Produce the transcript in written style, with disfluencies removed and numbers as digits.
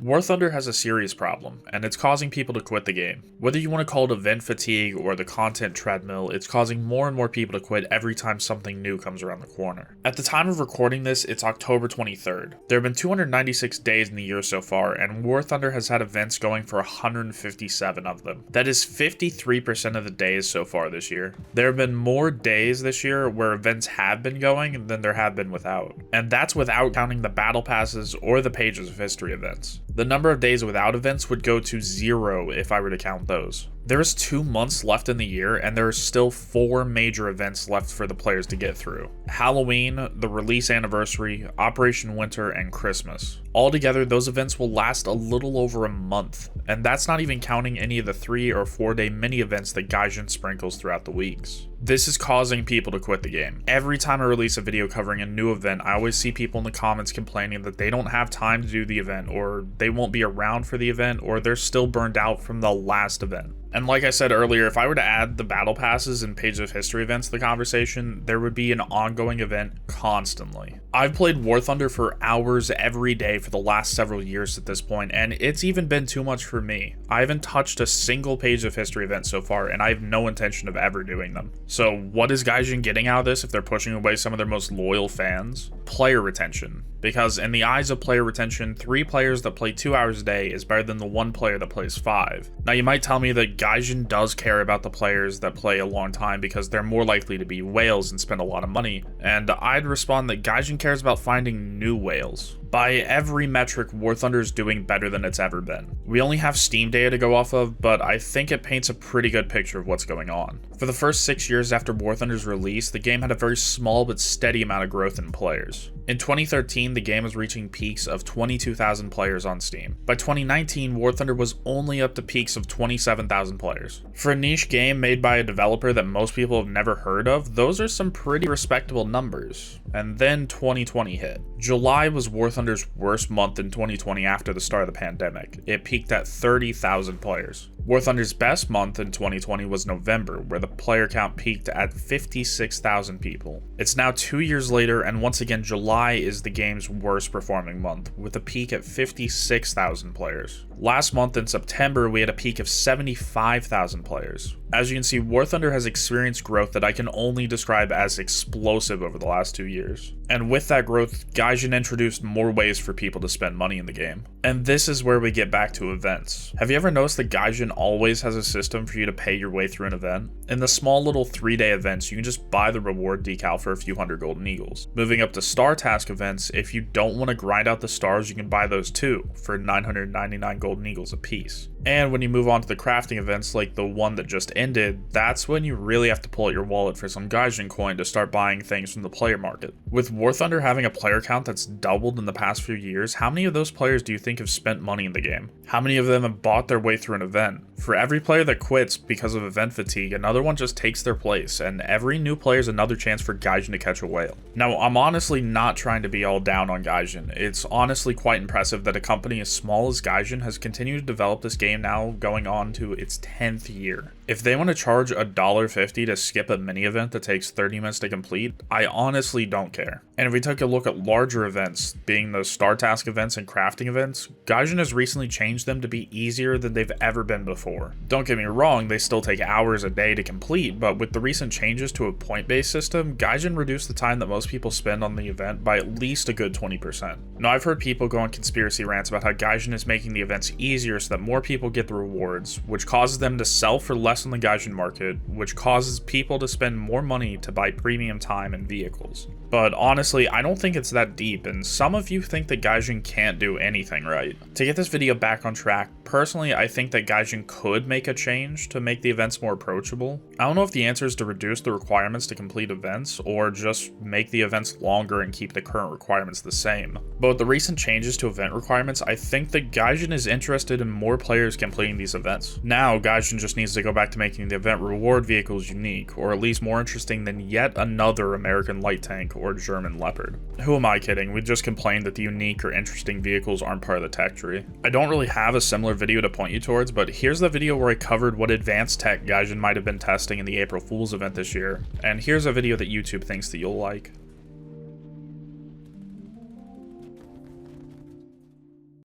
War Thunder has a serious problem, and it's causing people to quit the game. Whether you want to call it event fatigue or the content treadmill, it's causing more and more people to quit every time something new comes around the corner. At the time of recording this, it's October 23rd. There have been 296 days in the year so far, and War Thunder has had events going for 157 of them. That is 53% of the days so far this year. There have been more days this year where events have been going than there have been without. And that's without counting the battle passes or the pages of history events. The number of days without events would go to 0 if I were to count those. There is 2 months left in the year, and there are still 4 major events left for the players to get through. Halloween, the release anniversary, Operation Winter, and Christmas. Altogether, those events will last a little over a month, and that's not even counting any of the 3 or 4 day mini events that Gaijin sprinkles throughout the weeks. This is causing people to quit the game. Every time I release a video covering a new event, I always see people in the comments complaining that they don't have time to do the event, or they won't be around for the event, or they're still burned out from the last event. And like I said earlier, if I were to add the battle passes and pages of history events to the conversation, there would be an ongoing event constantly. I've played War Thunder for hours every day for the last several years at this point, and it's even been too much for me. I haven't touched a single page of history event so far, and I have no intention of ever doing them. So what is Gaijin getting out of this if they're pushing away some of their most loyal fans? Player retention. Because in the eyes of player retention, 3 players that play 2 hours a day is better than the 1 player that plays 5. Now you might tell me that Gaijin does care about the players that play a long time because they're more likely to be whales and spend a lot of money, and I'd respond that Gaijin cares about finding new whales. By every metric, War Thunder is doing better than it's ever been. We only have Steam data to go off of, but I think it paints a pretty good picture of what's going on. For the first 6 years after War Thunder's release, the game had a very small but steady amount of growth in players. In 2013, the game was reaching peaks of 22,000 players on Steam. By 2019, War Thunder was only up to peaks of 27,000 players. For a niche game made by a developer that most people have never heard of, those are some pretty respectable numbers. And then 2020 hit. July was War Thunder's worst month in 2020 after the start of the pandemic. It peaked at 30,000 players. War Thunder's best month in 2020 was November, where the player count peaked at 56,000 people. It's now 2 years later, and once again July is the game's worst performing month, with a peak at 56,000 players. Last month in September, we had a peak of 75,000 players. As you can see, War Thunder has experienced growth that I can only describe as explosive over the last 2 years. And with that growth, Gaijin introduced more ways for people to spend money in the game. And this is where we get back to events. Have you ever noticed that Gaijin always has a system for you to pay your way through an event? In the small little 3-day events, you can just buy the reward decal for a few hundred golden eagles. Moving up to star task events, if you don't want to grind out the stars, you can buy those too, for 999 golden eagles a piece. And when you move on to the crafting events like the one that just ended, that's when you really have to pull out your wallet for some Gaijin coin to start buying things from the player market. With War Thunder having a player count that's doubled in the past few years, how many of those players do you think have spent money in the game? How many of them have bought their way through an event? For every player that quits because of event fatigue, another one just takes their place, and every new player is another chance for Gaijin to catch a whale. Now, I'm honestly not trying to be all down on Gaijin. It's honestly quite impressive that a company as small as Gaijin has continued to develop this game now going on to its 10th year. If they want to charge $1.50 to skip a mini event that takes 30 minutes to complete, I honestly don't care. And if we take a look at larger events, being the star task events and crafting events, Gaijin has recently changed them to be easier than they've ever been before. Don't get me wrong, they still take hours a day to complete, but with the recent changes to a point-based system, Gaijin reduced the time that most people spend on the event by at least a good 20%. Now, I've heard people go on conspiracy rants about how Gaijin is making the events easier so that more people get the rewards, which causes them to sell for less on the Gaijin market, which causes people to spend more money to buy premium time and vehicles. But honestly, I don't think it's that deep, and some of you think that Gaijin can't do anything right. To get this video back on track, personally, I think that Gaijin could make a change to make the events more approachable. I don't know if the answer is to reduce the requirements to complete events, or just make the events longer and keep the current requirements the same. But with the recent changes to event requirements, I think that Gaijin is interested in more players completing these events. Now, Gaijin just needs to go back to making the event reward vehicles unique, or at least more interesting than yet another American light tank or German Leopard. Who am I kidding? We just complained that the unique or interesting vehicles aren't part of the tech tree. I don't really have a similar video to point you towards, but here's the video where I covered what advanced tech Gaijin might have been testing in the April Fool's event this year, and here's a video that YouTube thinks that you'll like.